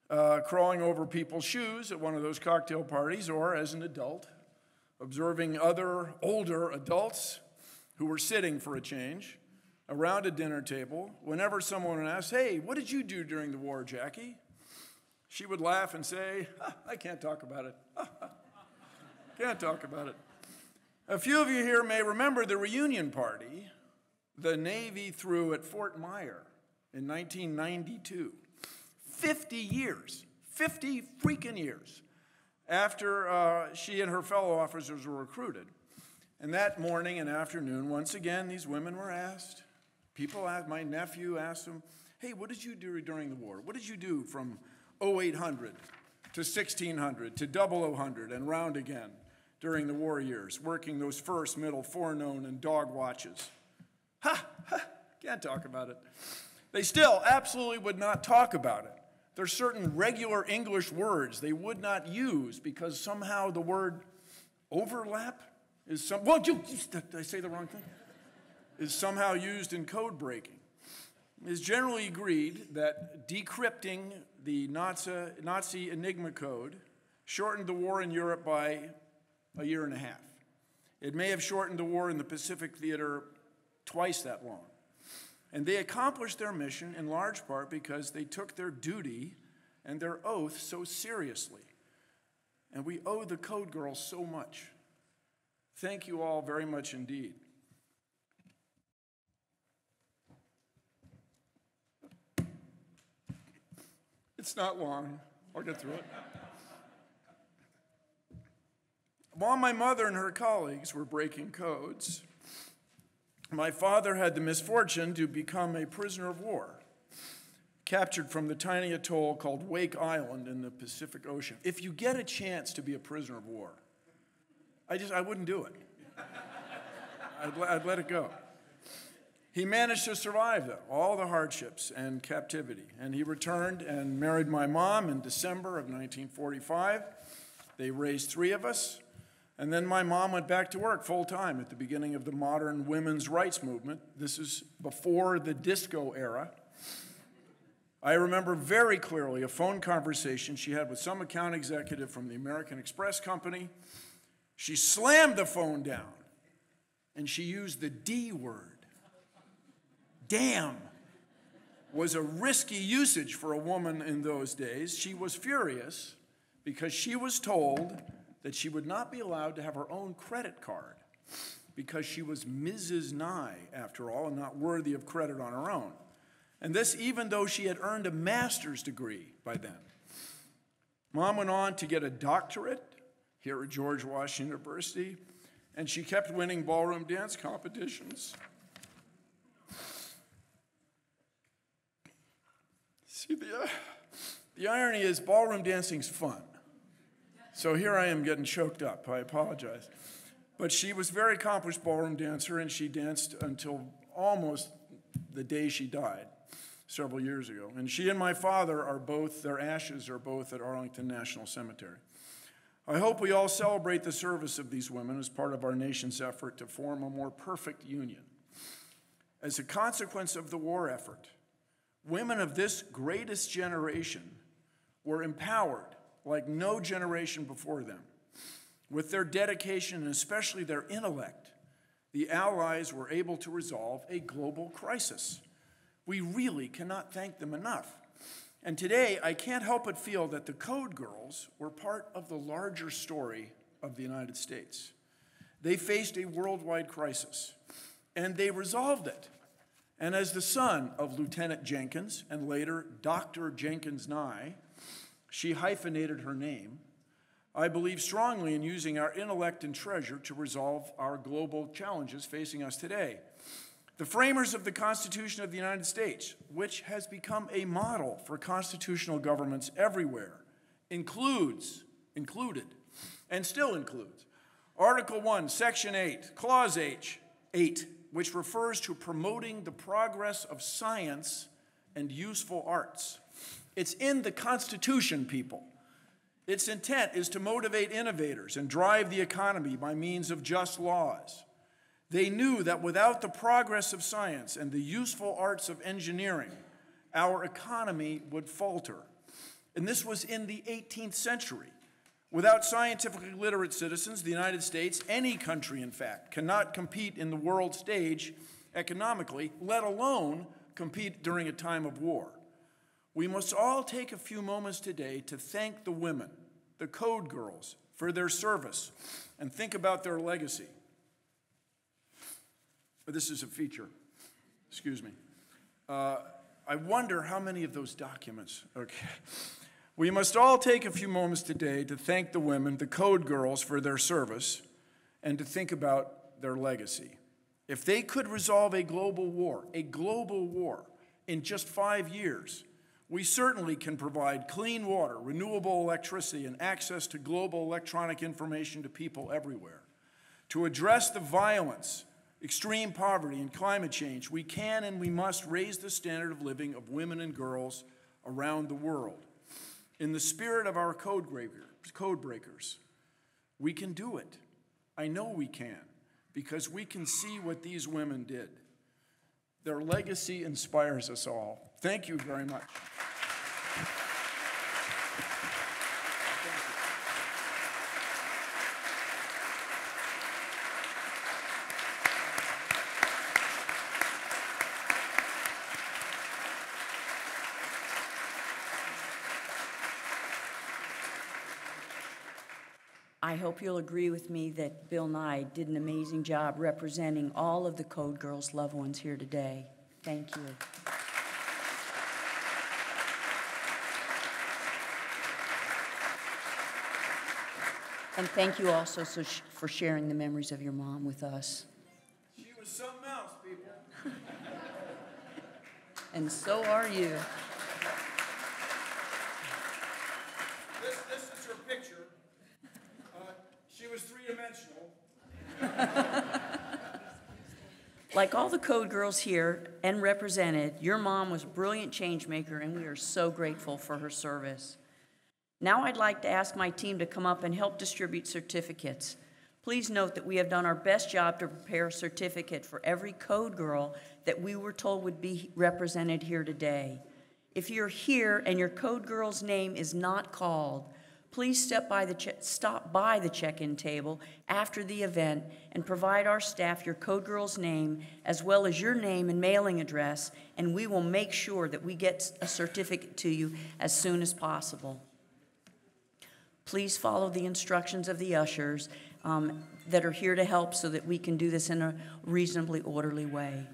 crawling over people's shoes at one of those cocktail parties, or as an adult, observing other older adults who were sitting for a change around a dinner table, whenever someone would ask, "Hey, what did you do during the war, Jackie?" she would laugh and say, "I can't talk about it. Can't talk about it." A few of you here may remember the reunion party the Navy threw at Fort Myer in 1992. 50 years, 50 freaking years after she and her fellow officers were recruited. And that morning and afternoon, once again, these women were asked. People asked, my nephew asked them, "Hey, what did you do during the war? What did you do from 0800 to 1600 to 0000 and round again during the war years, working those first, middle, forenoon, and dog watches?" Can't talk about it. They still absolutely would not talk about it. There's certain regular English words they would not use because somehow the word overlap is did I say the wrong thing? Is somehow used in code breaking. It is generally agreed that decrypting the Nazi Enigma code shortened the war in Europe by a year and a half. It may have shortened the war in the Pacific theater twice that long. And they accomplished their mission in large part because they took their duty and their oath so seriously. And we owe the Code Girls so much. Thank you all very much indeed. It's not long. I'll get through it. While my mother and her colleagues were breaking codes, my father had the misfortune to become a prisoner of war, captured from the tiny atoll called Wake Island in the Pacific Ocean. If you get a chance to be a prisoner of war, I wouldn't do it. I'd let it go. He managed to survive, though, all the hardships and captivity, and he returned and married my mom in December of 1945. They raised 3 of us, and then my mom went back to work full-time at the beginning of the modern women's rights movement. This is before the disco era. I remember very clearly a phone conversation she had with some account executive from the American Express Company. She slammed the phone down, and she used the D word. Damn was a risky usage for a woman in those days. She was furious because she was told that she would not be allowed to have her own credit card because she was Mrs. Nye, after all, and not worthy of credit on her own. And this even though she had earned a master's degree by then. Mom went on to get a doctorate here at George Washington University, and she kept winning ballroom dance competitions. See, the irony is ballroom dancing's fun. So here I am getting choked up. I apologize. But she was a very accomplished ballroom dancer, and she danced until almost the day she died several years ago. And she and my father are both, their ashes are both at Arlington National Cemetery. I hope we all celebrate the service of these women as part of our nation's effort to form a more perfect union. As a consequence of the war effort, women of this greatest generation were empowered like no generation before them. With their dedication and especially their intellect, the Allies were able to resolve a global crisis. We really cannot thank them enough. And today, I can't help but feel that the Code Girls were part of the larger story of the United States. They faced a worldwide crisis, and they resolved it. And as the son of Lieutenant Jenkins and later Dr. Jenkins Nye, she hyphenated her name. I believe strongly in using our intellect and treasure to resolve our global challenges facing us today. The framers of the Constitution of the United States, which has become a model for constitutional governments everywhere, included, and still includes, Article 1, Section 8, Clause 8, which refers to promoting the progress of science and useful arts. It's in the Constitution, people. Its intent is to motivate innovators and drive the economy by means of just laws. They knew that without the progress of science and the useful arts of engineering, our economy would falter. And this was in the 18th century. Without scientifically literate citizens, the United States, any country in fact, cannot compete in the world stage economically, let alone compete during a time of war. We must all take a few moments today to thank the women, the Code Girls, for their service and think about their legacy. This is a feature. Excuse me. I wonder how many of those documents. Okay. We must all take a few moments today to thank the women, the Code Girls, for their service and to think about their legacy. If they could resolve a global war in just 5 years, we certainly can provide clean water, renewable electricity, and access to global electronic information to people everywhere. To address the violence, extreme poverty, and climate change, we can and we must raise the standard of living of women and girls around the world. In the spirit of our code breakers, we can do it. I know we can, because we can see what these women did. Their legacy inspires us all. Thank you very much. I hope you'll agree with me that Bill Nye did an amazing job representing all of the Code Girls' loved ones here today. Thank you. And thank you also for sharing the memories of your mom with us. She was something else, people. And so are you. This is her picture. She was three-dimensional. Like all the Code Girls here and represented, your mom was a brilliant change maker, and we are so grateful for her service. Now I'd like to ask my team to come up and help distribute certificates. Please note that we have done our best job to prepare a certificate for every Code Girl that we were told would be represented here today. If you're here and your Code Girl's name is not called, please stop by the check-in table after the event and provide our staff your Code Girl's name as well as your name and mailing address, and we will make sure that we get a certificate to you as soon as possible. Please follow the instructions of the ushers that are here to help so that we can do this in a reasonably orderly way.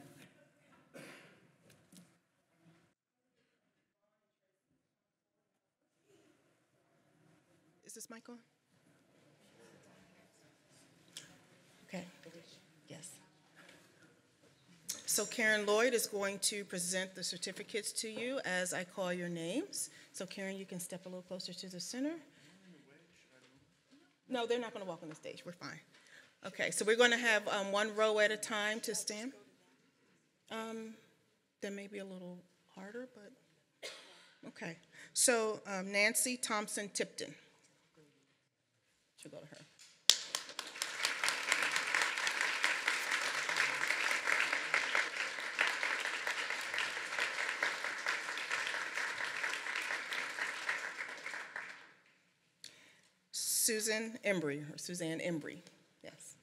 Is this mic on? Okay. Yes. So Karen Lloyd is going to present the certificates to you as I call your names. So Karen, you can step a little closer to the center. No, they're not going to walk on the stage. We're fine. Okay, so we're going to have one row at a time to stand. That may be a little harder, but okay. So Nancy Thompson Tipton. Should go to her. Suzanne Embree, or Suzanne Embree, yes.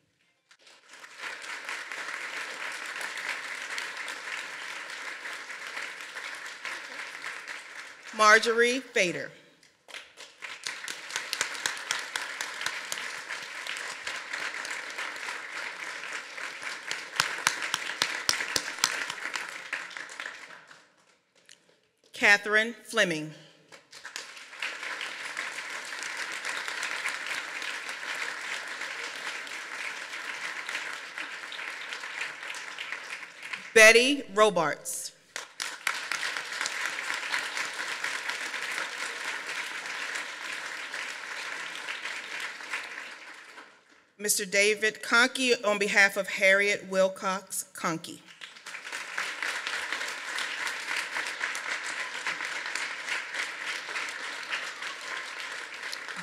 Marjorie Fader. Catherine Fleming. Betty Robarts. Mr. David Conkey on behalf of Harriet Wilcox Conkey.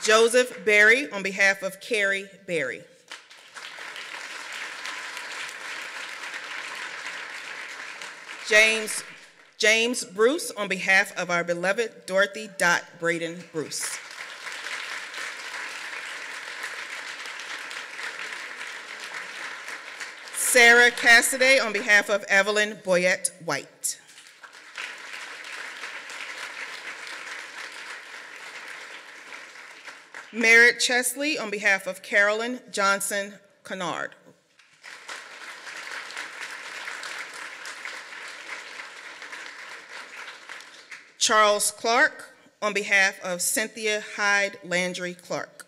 Joseph Berry on behalf of Carrie Berry. James Bruce on behalf of our beloved Dorothy Dot Braden Bruce. Sarah Cassidy on behalf of Evelyn Boyette White. Merritt Chesley on behalf of Carolyn Johnson Kennard. Charles Clark on behalf of Cynthia Hyde Landry Clark.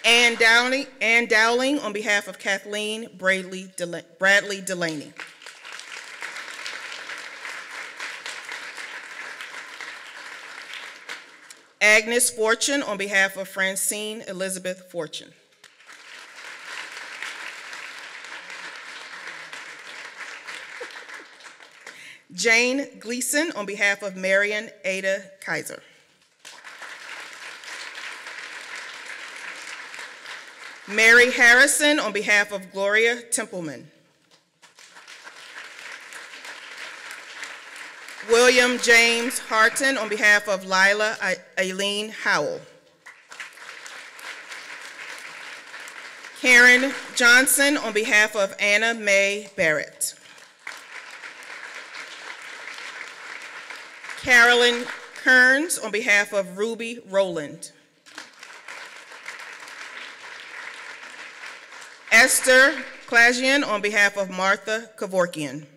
Ann Dowling on behalf of Kathleen Bradley Delaney. Agnes Fortune on behalf of Francine Elizabeth Fortune. Jane Gleason on behalf of Marion Ada Kaiser. Mary Harrison on behalf of Gloria Templeman. William James Harton on behalf of Lila Aileen Howell. Karen Johnson on behalf of Anna Mae Barrett. Carolyn Kearns on behalf of Ruby Rowland. Esther Klajian on behalf of Martha Kevorkian.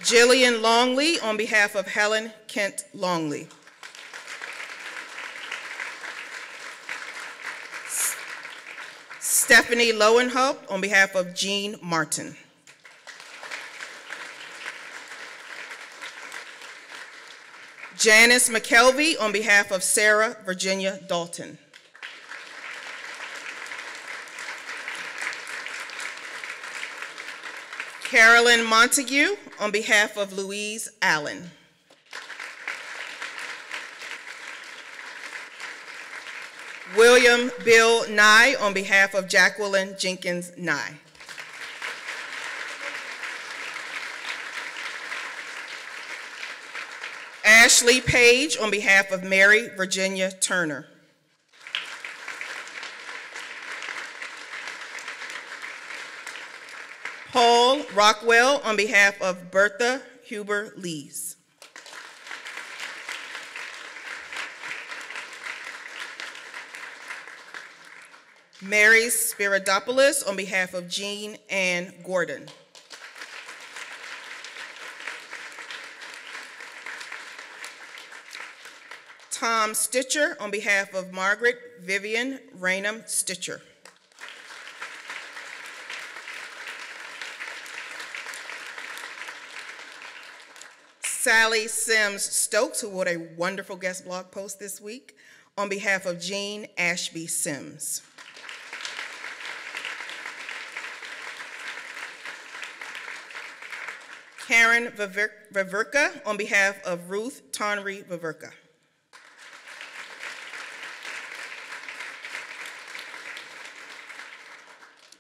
Jillian Longley on behalf of Helen Kent Longley. Stephanie Lowenhaupt on behalf of Jean Martin. Janice McKelvey on behalf of Sarah Virginia Dalton. Carolyn Montague on behalf of Louise Allen. William Bill Nye on behalf of Jacqueline Jenkins Nye. Ashley Page on behalf of Mary Virginia Turner. Paul Rockwell on behalf of Bertha Huber Lees. Mary Spiridopoulos on behalf of Jean Ann Gordon. Tom Stitcher on behalf of Margaret Vivian Raynham Stitcher. Sally Sims Stokes, who wrote a wonderful guest blog post this week, on behalf of Jean Ashby Sims. Karen Vaverka on behalf of Ruth Tonry Vaverka.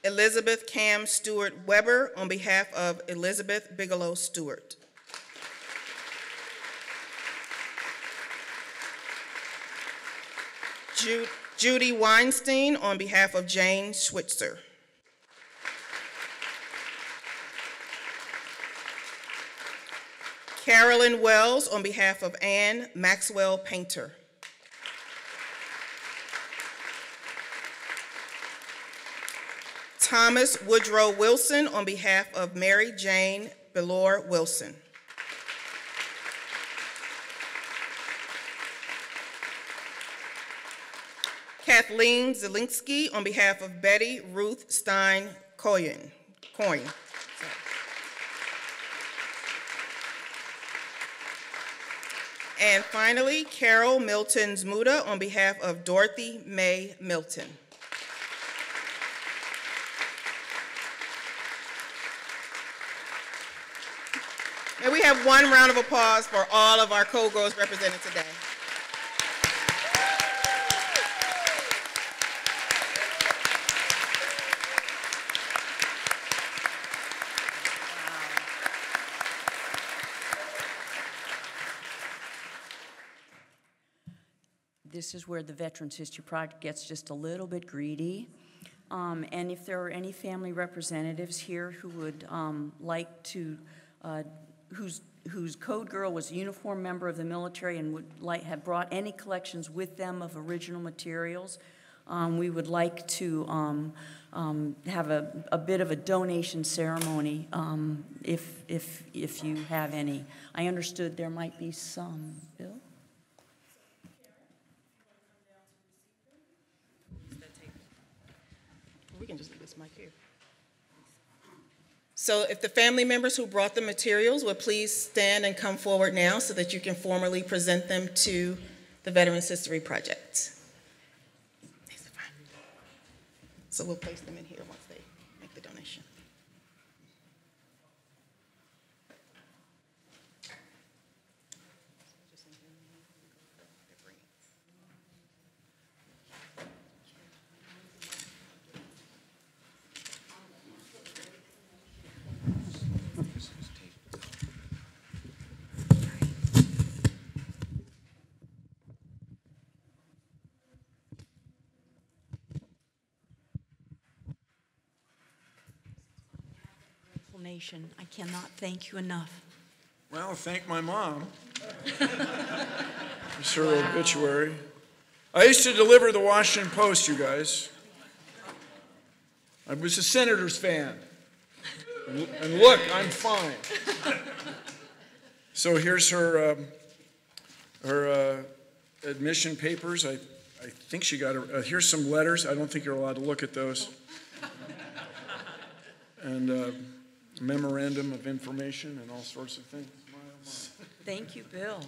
Elizabeth Cam Stewart Weber on behalf of Elizabeth Bigelow Stewart. Judy Weinstein on behalf of Jane Schwitzer. Carolyn Wells on behalf of Anne Maxwell Painter. Thomas Woodrow Wilson on behalf of Mary Jane Belore Wilson. Kathleen Zielinski on behalf of Betty Ruth Stein Coyne. And finally, Carol Milton Zmuda on behalf of Dorothy Mae Milton. have one round of applause for all of our Code Girls represented today. This is where the Veterans History Project gets just a little bit greedy. And if there are any family representatives here who would like to, whose code girl was a uniformed member of the military and would have brought any collections with them of original materials, we would like to have a bit of a donation ceremony if you have any. I understood there might be some. Bill? We can just leave this mic here. So if the family members who brought the materials would please stand and come forward now so that you can formally present them to the Veterans History Project. So we'll place them in here once they make the donation. Nation, I cannot thank you enough. Well, thank my mom. It's her obituary. I used to deliver the Washington Post, you guys. I was a Senators fan. And look, I'm fine. So here's her admission papers. I think she got here's some letters. I don't think you're allowed to look at those. And memorandum of information and all sorts of things. Thank you, Bill.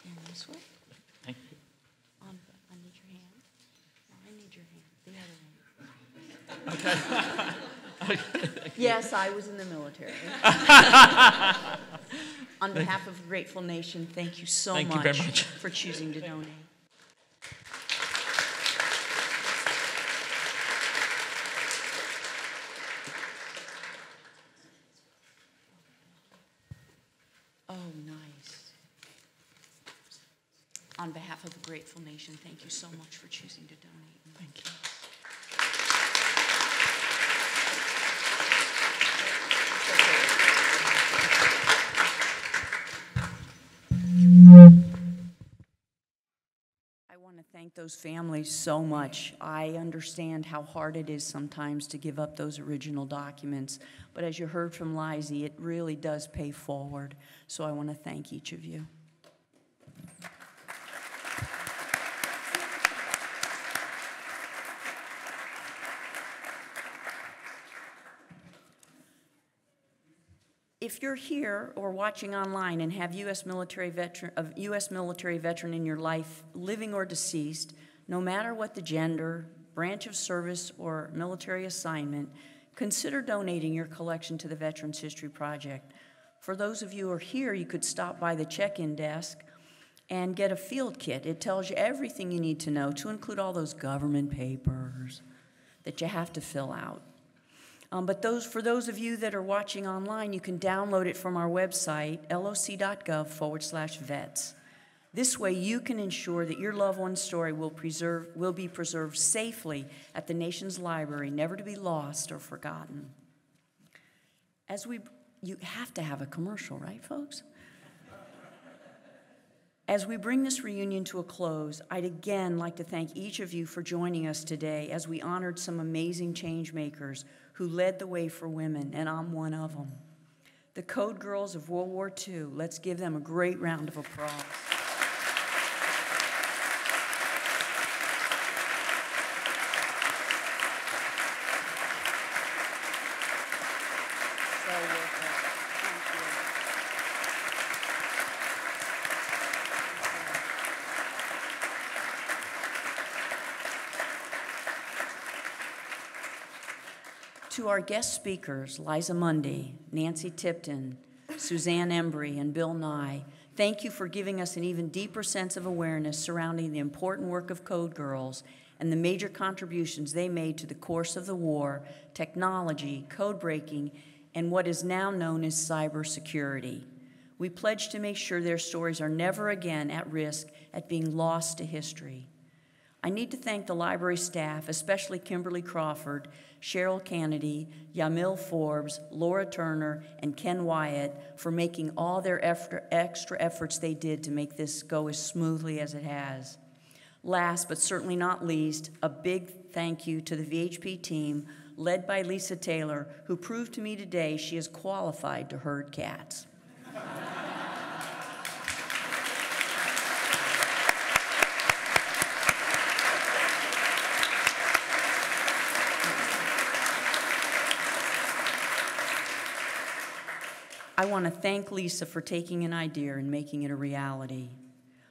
And this way. Thank you. I need your hand. I need your hand. The other one. Yes, I was in the military. On behalf of a grateful nation, thank you so Thank you very much for choosing to donate. Oh, nice. On behalf of a grateful nation, thank you so much for choosing to donate. Thank you. Thank those families so much. I understand how hard it is sometimes to give up those original documents, but as you heard from Liza, it really does pay forward. So I want to thank each of you. If you're here or watching online and have a U.S. military veteran in your life, living or deceased, no matter what the gender, branch of service, or military assignment, consider donating your collection to the Veterans History Project. For those of you who are here, you could stop by the check-in desk and get a field kit. It tells you everything you need to know, to include all those government papers that you have to fill out. But for those of you that are watching online, you can download it from our website, loc.gov/vets. This way you can ensure that your loved one's story will be preserved safely at the nation's library, never to be lost or forgotten. You have to have a commercial, right, folks? As we bring this reunion to a close, I'd again like to thank each of you for joining us today as we honored some amazing change makers who led the way for women, and I'm one of them. The Code Girls of World War II. Let's give them a great round of applause. To our guest speakers, Liza Mundy, Nancy Tipton, Suzanne Embree, and Bill Nye, thank you for giving us an even deeper sense of awareness surrounding the important work of Code Girls and the major contributions they made to the course of the war, technology, code breaking, and what is now known as cybersecurity. We pledge to make sure their stories are never again at risk at being lost to history. I need to thank the library staff, especially Kimberly Crawford, Cheryl Kennedy, Yamil Forbes, Laura Turner, and Ken Wyatt for making all their extra efforts they did to make this go as smoothly as it has. Last, but certainly not least, a big thank you to the VHP team, led by Lisa Taylor, who proved to me today she is qualified to herd cats. I want to thank Lisa for taking an idea and making it a reality.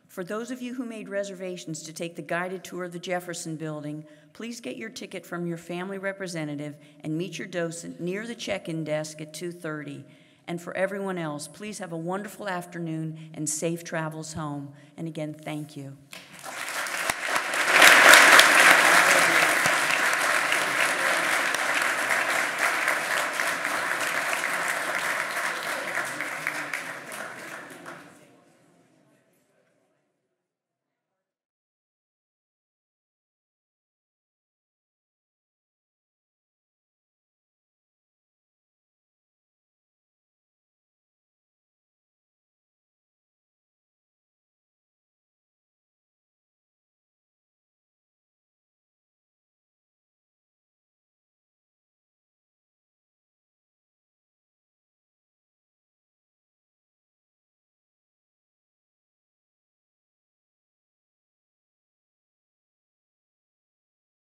For those of you who made reservations to take the guided tour of the Jefferson Building, please get your ticket from your family representative and meet your docent near the check-in desk at 2:30. And for everyone else, please have a wonderful afternoon and safe travels home. And again, thank you.